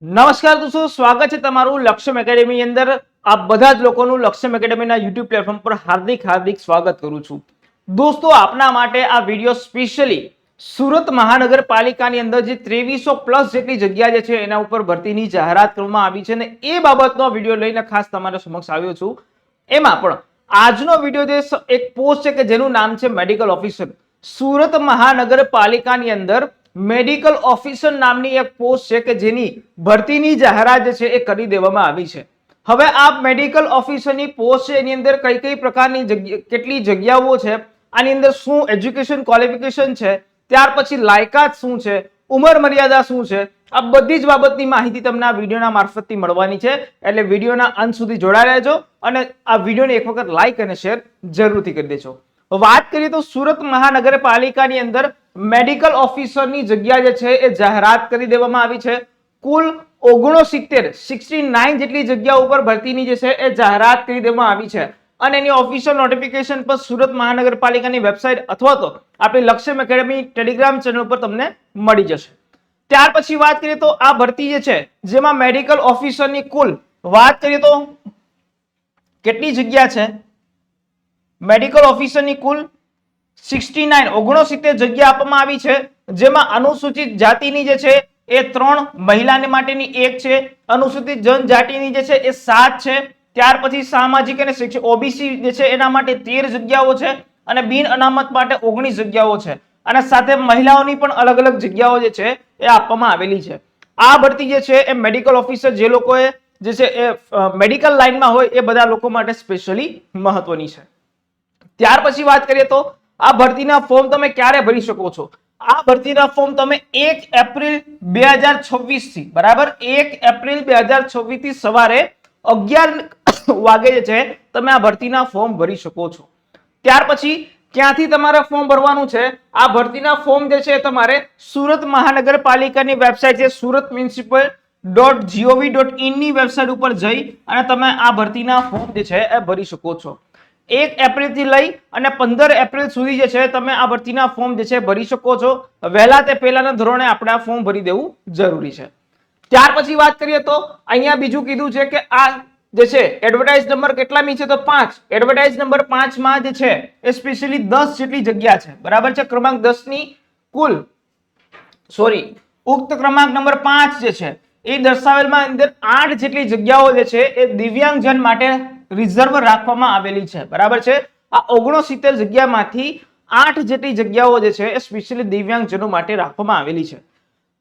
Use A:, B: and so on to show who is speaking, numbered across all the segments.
A: નમસ્કાર દોસ્તો, સ્વાગત છે તમારું લક્ષ્યમ એકેડેમી અંદર. આ બધા જ લોકોનું લક્ષ્યમ એકેડેમીના યુટ્યુબ પ્લેટફોર્મ પર હાર્દિક સ્વાગત કરું છું. દોસ્તો, આપના માટે આ વિડીયો સ્પેશિયલી સુરત મહાનગરપાલિકાની અંદર જે 2300+ જેટલી જગ્યા જે છે એના ઉપર ભરતીની જાહેરાત કરવામાં આવી છે ને એ બાબતનો વિડીયો લઈને ખાસ તમારા સમક્ષ આવ્યો છું. એમાં પણ આજનો વિડીયો જે એક પોસ્ટ છે કે જેનું નામ છે મેડિકલ ઓફિસર. સુરત મહાનગરપાલિકાની અંદર મેડિકલ ઓફિસર નામની એક પોસ્ટ છે કે જેની ભરતીની જાહેરાત છે એ કરી દેવામાં આવી છે. હવે આ મેડિકલ ઓફિસરની પોસ્ટ છે એની અંદર કઈ પ્રકારની કેટલી જગ્યાઓ છે, આની અંદર શું એજ્યુકેશન ક્વોલિફિકેશન છે, ત્યાર પછી લાયકાત શું છે, ઉંમર મર્યાદા શું છે, આ બધી જ બાબતની માહિતી તમને આ વિડીયોના મારફતથી મળવાની છે. એટલે વિડીયોના અંત સુધી જોડાયા રહેજો અને આ વિડીયોને એક વખત લાઈક અને શેર જરૂરથી કરી દેજો. વાત કરીએ તો સુરત મહાનગરપાલિકાની અંદર મેડિકલ ઓફિસરની જગ્યા જે છે એ જાહેરાત કરી દેવામાં આવી છે. કુલ 69 જેટલી જગ્યા ઉપર ભરતીની જે છે એ જાહેરાત કરી દેવામાં આવી છે અને એની ઓફિશિયલ નોટિફિકેશન પર સુરત મહાનગરપાલિકાની વેબસાઇટ અથવા તો આપણી લક્ષ્યમ એકેડેમી ટેલિગ્રામ ચેનલ પર તમને મળી જશે. ત્યાર પછી વાત કરીએ તો આ ભરતી જે છે જેમાં મેડિકલ ઓફિસરની કુલ વાત કરીએ તો કેટલી જગ્યા છે, મેડિકલ ઓફિસરની કુલ 69 જગ્યા આપવામાં આવી છે. જેમાં અનુસૂચિત જાતિની જે છે એ 3, મહિલાને માટેની 1 છે, અનુસૂચિત જનજાતિની જે છે એ 7 છે, ત્યાર પછી સામાજિક અને શૈક્ષણિક ઓબીસી જે છે એના માટે 13 જગ્યાઓ છે અને બિન અનામત માટે 19 જગ્યાઓ છે અને સાથે મહિલાઓની પણ અલગ અલગ જગ્યાઓ જે છે એ આપવામાં આવેલી છે. આ ભરતી જે છે એ મેડિકલ ઓફિસર જે લોકોએ જે છે એ મેડિકલ લાઈનમાં હોય એ બધા લોકો માટે સ્પેશિયલી મહત્વની છે. ત્યાર પછી વાત કરીએ તો આ ભરતીના ફોર્મ તમે ક્યારે ભરી શકો છો. આ ભરતીના ફોર્મ તમે 1 એપ્રિલ 2026 થી બરાબર 1 એપ્રિલ 2026 થી સવારે 11 વાગે જે છે તમે આ ભરતીના ફોર્મ ભરી શકો છો. ત્યાર પછી ક્યાંથી તમારે ફોર્મ ભરવાનું છે, આ ભરતીના ફોર્મ જે છે તમારે સુરત મહાનગરપાલિકાની વેબસાઇટ છે suratmunicipal.gov.in ની વેબસાઇટ ઉપર જઈ અને તમે આ ભરતીના ફોર્મ જે છે એ ભરી શકો છો. 1 એપ્રિલ થી લઈ અને 15 એપ્રિલ સુધી જે છે તમે આ ભરતીના ફોર્મ જે છે ભરી શકો છો. વહેલા તે પહેલાના ધોરણે આપણે આ ફોર્મ ભરી દેવું જરૂરી છે. ત્યાર પછી વાત કરીએ તો અહીંયા બીજું કીધું છે કે આ જે છે એડવર્ટાઇઝ નંબર કેટલામી છે તો 5. એડવર્ટાઇઝ નંબર 5 માં જે છે એ સ્પેશિયલી 10 જેટલી જગ્યા છે, બરાબર છે. ક્રમાંક 10 ની કુલ ઉક્ત ક્રમાંક નંબર 5 જે છે એ દર્શાવેલમાં અંદર 8 જેટલી જગ્યાઓ જે છે એ દિવ્યાંગજન માટે રિઝર્વ રાખવામાં આવેલી છે, બરાબર છે. આ 69 જગ્યામાંથી 8 જેટલી જગ્યાઓ જે છે એ સ્પેશિયલી દિવ્યાંગજનો માટે રાખવામાં આવેલી છે.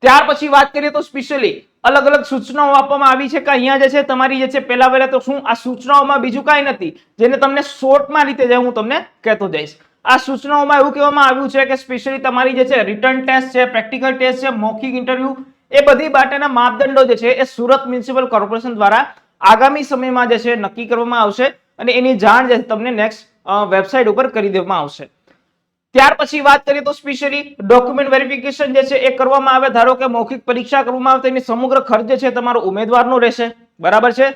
A: ત્યાર પછી વાત કરીએ તો સ્પેશિયલી અલગ અલગ સૂચનાઓ આપવામાં આવી છે કે અહીંયા જે છે તમારી જે છે પહેલા તો શું આ સૂચનાઓમાં બીજું કાંઈ નથી જેને તમને શોર્ટમાં રીતે જે હું તમને કહેતો જઈશ. આ સૂચનાઓમાં એવું કહેવામાં આવ્યું છે કે સ્પેશિયલી તમારી જે છે રિટન ટેસ્ટ છે, પ્રેક્ટિકલ ટેસ્ટ છે, મૌખિક ઇન્ટરવ્યુ એ બધી માટેના માપદંડો જે છે એ સુરત મ્યુનિસિપલ કોર્પોરેશન દ્વારા આગામી સમયમાં જે છે નક્કી કરવામાં આવશે અને એની જાણ જે તમને નેક્સ્ટ વેબસાઇટ ઉપર કરી દેવામાં આવશે. ત્યાર પછી વાત કરીએ તો સ્પેશિયલી ડોક્યુમેન્ટ વેરિફિકેશન જે છે એ કરવામાં આવે. ધારો કે મૌખિક પરીક્ષા કરવામાં આવે તો એની સમગ્ર ખર્ચ જે છે તમારો ઉમેદવારનો રહેશે, બરાબર છે.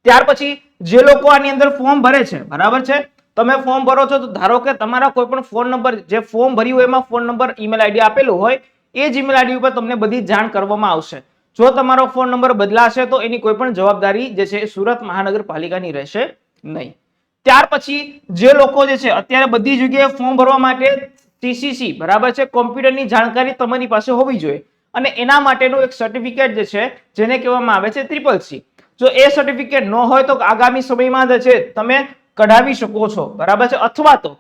A: ત્યાર પછી જે લોકો આની અંદર ફોર્મ ભરે છે, બરાબર છે, તમે ફોર્મ ભરો છો તો ધારો કે તમારા કોઈ પણ ફોન નંબર જે ફોર્મ ભર્યું હોય એમાં ફોન નંબર ઈમેલ આઈડી આપેલું હોય એ જ ઈમેલ આઈડી ઉપર તમને બધી જાણ કરવામાં આવશે. જો તમારો ફોન નંબર બદલાશે તો એની કોઈ પણ જવાબદારી જે છે એ સુરત મહાનગરપાલિકાની રહેશે નહીં. ત્યાર પછી જે લોકો જે છે અત્યારે બધી જગ્યાએ ફોર્મ ભરવા માટે ટીસીસી, બરાબર છે, કોમ્પ્યુટરની જાણકારી તમારી પાસે હોવી જોઈએ અને એના માટેનું એક સર્ટિફિકેટ જે છે જેને કહેવામાં આવે છે CCC. જો એ સર્ટિફિકેટ ન હોય તો આગામી સમયમાં જે છે તમે કઢાવી શકો છો, બરાબર છે. અથવા તો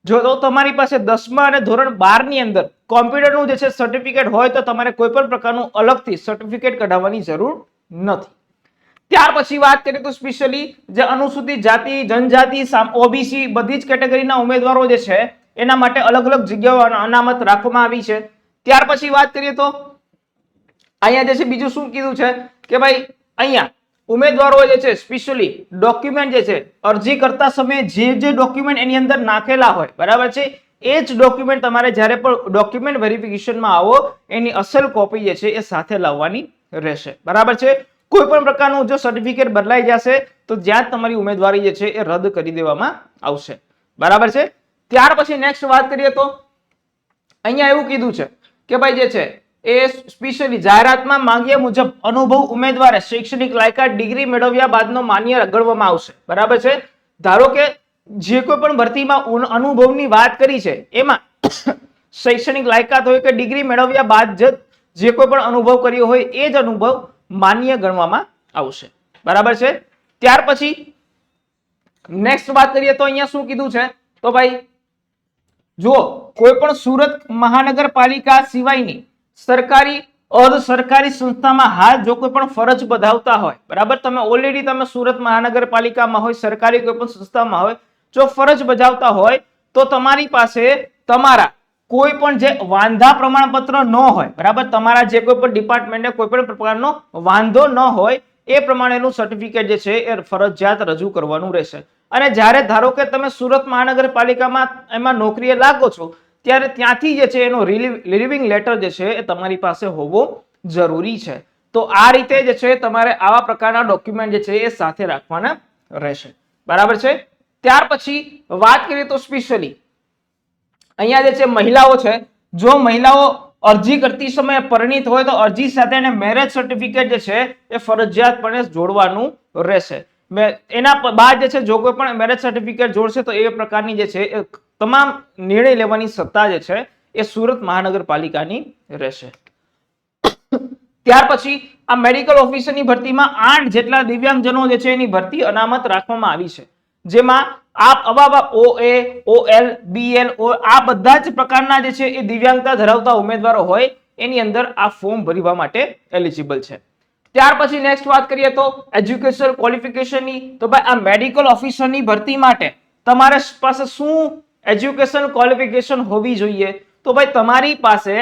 A: જો તમારી પાસે 10મા અને ધોરણ 12 ની અંદર કોમ્પ્યુટરનું જે છે સર્ટિફિકેટ હોય તો તમારે કોઈ પણ પ્રકારનું અલગથી સર્ટિફિકેટ કઢાવવાની જરૂર નથી. ત્યાર પછી વાત કરીએ તો સ્પેશિયલી જે અનુસૂચિત જાતિ, જનજાતિ, ઓબીસી બધી જ કેટેગરીના ઉમેદવારો જે છે એના માટે અલગ અલગ જગ્યાઓ અનામત રાખવામાં આવી છે. ત્યાર પછી વાત કરીએ તો અહીંયા જે છે બીજું શું કીધું છે કે ભાઈ અહીંયા ઉમેદવારો જે છે સ્પેશિયલી ડોક્યુમેન્ટ જે છે અરજી કરતા સમયે જે ડોક્યુમેન્ટ એની અંદર નાખેલા હોય, બરાબર છે, એ જ ડોક્યુમેન્ટ તમારે જ્યારે પણ ડોક્યુમેન્ટ વેરિફિકેશનમાં આવો એની અસલ કોપી જે છે એ સાથે લાવવાની રહેશે, બરાબર છે. કોઈ પણ પ્રકારનું જો સર્ટિફિકેટ બદલાઈ જશે તો જ્યાં તમારી ઉમેદવારી જે છે એ રદ કરી દેવામાં આવશે, બરાબર છે. ત્યાર પછી નેક્સ્ટ વાત કરીએ તો અહીંયા એવું કીધું છે કે ભાઈ જે છે એ સ્પેશિયલી જાહેરાતમાં માંગ્યા મુજબ અનુભવ ઉમેદવારે શૈક્ષણિક લાયકાત ડિગ્રી મેળવ્યા બાદનો માન્ય ગણવામાં આવશે. બરાબર છે. ધારો કે જે કોઈ પણ ભરતીમાં અનુભવની વાત કરી છે એમાં શૈક્ષણિક લાયકાત હોય કે ડિગ્રી મેળવ્યા બાદ જે કોઈ પણ અનુભવ કર્યો હોય એ જ અનુભવ માન્ય ગણવામાં આવશે. બરાબર છે. ત્યાર પછી નેક્સ્ટ વાત કરીએ તો અહીંયા શું કીધું છે તો ભાઈ જુઓ, કોઈ પણ સુરત મહાનગરપાલિકા સિવાયની સરકારી અર્ધ સરકારી સંસ્થામાં હાલ જો કોઈ પણ ફરજ બજાવતા હોય, બરાબર, તમે ઓલરેડી તમે સુરત મહાનગરપાલિકામાં હોય, સરકારી કોઈ પણ સંસ્થામાં હોય, જો ફરજ બજાવતા હોય તો તમારી પાસે તમારા કોઈ પણ જે વાંધા પ્રમાણપત્ર ન હોય, બરાબર, તમારા જે કોઈ પણ ડિપાર્ટમેન્ટને કોઈ પણ પ્રકારનો વાંધો ન હોય એ પ્રમાણેનું સર્ટિફિકેટ જે છે એ ફરજિયાત રજૂ કરવાનું રહેશે. અને જ્યારે ધારો કે તમે સુરત મહાનગરપાલિકામાં એમાં નોકરીએ લાગો છો ત્યારે ત્યાંથી જે છે એનો રિલીવિંગ લેટર જે છે એ તમારી પાસે હોવો જરૂરી છે. તો આ રીતે જે છે તમારે આવા પ્રકારના ડોક્યુમેન્ટ જે છે એ સાથે રાખવાના રહેશે. બરાબર છે. ત્યાર પછી વાત કરીએ તો સ્પેશિયલી અહીંયા જે છે મહિલાઓ છે, જો મહિલાઓ અરજી કરતી સમયે પરિણીત હોય તો અરજી સાથે એને મેરેજ સર્ટિફિકેટ જે છે એ ફરજિયાતપણે જોડવાનું રહેશે. એના બાદ જે છે જો કોઈ પણ મેરેજ સર્ટિફિકેટ જોડશે તો એ પ્રકારની જે છે એ તમામ નિર્ણય લેવાની સત્તા જે છે એ સુરત મહાનગરપાલિકાની રહેશે. ત્યાર પછી આ મેડિકલ ઓફિસરની ભરતીમાં 8 જેટલા દિવ્યાંગજનો જે છે એની ભરતી અનામત રાખવામાં આવી છે. જેમાં OA, OL, BL આ બધા જ પ્રકારના જે છે એ દિવ્યાંગતા ધરાવતા ઉમેદવારો હોય એની અંદર આ ફોર્મ ભરવા માટે એલિજિબલ છે. ત્યાર પછી નેક્સ્ટ વાત કરીએ તો એજ્યુકેશનલ ક્વોલિફિકેશનની. તો ભાઈ આ મેડિકલ ઓફિસરની ભરતી માટે તમારે પાસે શું એજ્યુકેશન ક્વોલિફિકેશન હોવી જોઈએ? તો ભાઈ તમારી પાસે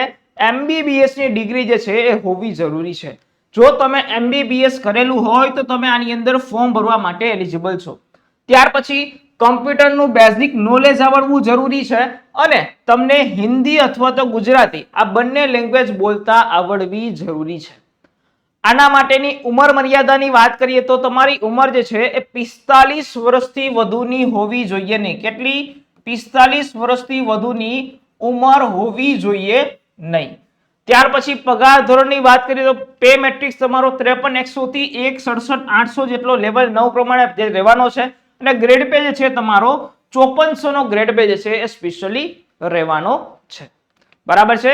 A: MBBS ની ડિગ્રી જે છે એ હોવી જરૂરી છે. જો તમે MBBS કરેલું હોય તો તમે આની અંદર ફોર્મ ભરવા માટે એલિજિબલ છો. ત્યાર પછી કોમ્પ્યુટરનું બેઝિક નોલેજ આવડવું જરૂરી છે અને તમને હિન્દી અથવા તો ગુજરાતી આ બંને લેંગ્વેજ બોલતા આવડવી જરૂરી છે. આના માટેની ઉંમર મર્યાદાની વાત કરીએ તો તમારી ઉંમર જે છે એ 45 વર્ષથી વધુની હોવી જોઈએ નહીં. કેટલી? 45 વર્ષથી વધુની ઉંમર હોવી જોઈએ નહીં. ત્યાર પછી પગાર ધોરણની વાત કરીએ તો પે મેટ્રિક્સ તમારો 53,100 થી 1,67,800 જેટલો લેવલ 9 પ્રમાણે જે રહેવાનો છે અને ગ્રેડ પે જે છે તમારો 5400 નો ગ્રેડ પે જે છે એ સ્પેશિયલી રહેવાનો છે. બરાબર છે.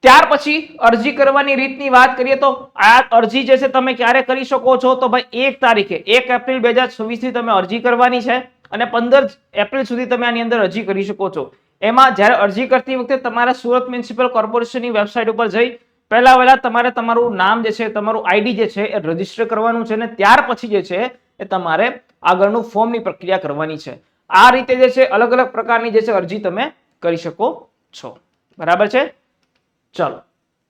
A: ત્યાર પછી અરજી કરવાની રીતની વાત કરીએ તો આ અરજી જે છે તમે ક્યારે કરી શકો છો? તો ભાઈ 1 તારીખે 1 એપ્રિલ 2026 થી તમે અરજી કરવાની છે અને 15 એપ્રિલ સુધી તમે આની અંદર અરજી કરી શકો છો. એમાં જ્યારે અરજી કરતી વખતે તમારે સુરત મ્યુનિસિપલ કોર્પોરેશનની વેબસાઇટ ઉપર જઈ પહેલા તમારે તમારું નામ જે છે, તમારું આઈડી જે છે એ રજીસ્ટર કરવાનું છે અને ત્યાર પછી જે છે એ તમારે આગળનું ફોર્મની પ્રક્રિયા કરવાની છે. આ રીતે જે છે અલગ અલગ પ્રકારની જે છે અરજી તમે કરી શકો છો. બરાબર છે. ચલો,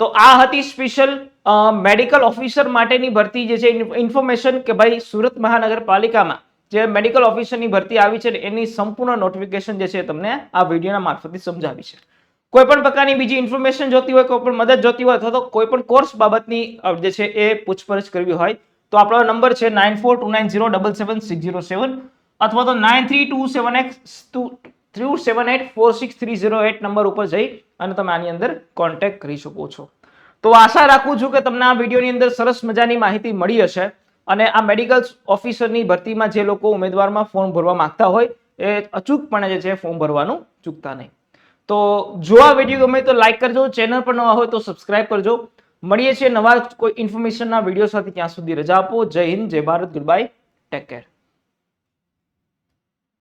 A: તો આ હતી સ્પેશિયલ મેડિકલ ઓફિસર માટેની ભરતી જે છે ઇન્ફોર્મેશન કે ભાઈ સુરત મહાનગરપાલિકામાં જે મેડિકલ ઓફિસરની ભરતી આવી છે એની સંપૂર્ણ નોટિફિકેશન જે છે તમને આ વિડીયોના મારફતે સમજાવી છે. કોઈ પણ પ્રકારની બીજી ઇન્ફોર્મેશન જોતી હોય, કોઈ પણ મદદ જોતી હોય અથવા તો કોઈ પણ કોર્સ બાબતની જે છે એ પૂછપરછ કરવી હોય તો આપણો નંબર છે 9429077607 અથવા તો 932783784630 નંબર ઉપર જઈ અને તમે આની અંદર કોન્ટેક્ટ કરી શકો છો. તો આશા રાખું છું કે તમને આ વિડીયોની અંદર સરસ મજાની માહિતી મળી હશે અને આ મેડિકલ ઓફિસરની ભરતીમાં જે લોકો ઉમેદવારમાં ફોર્મ ભરવા માંગતા હોય એ અચૂકપણે જે છે ફોર્મ ભરવાનું ચૂકતા નહીં. તો જો આ વિડીયો ગમે તો લાઈક કરજો, ચેનલ પર નવા હોય તો સબસ્ક્રાઇબ કરજો. મળીએ છીએ નવા કોઈ ઇન્ફોર્મેશનના વિડીયો સાથે. ત્યાં સુધી રજા આપો. જય હિન્દ, જય Bharat, good bye, take care.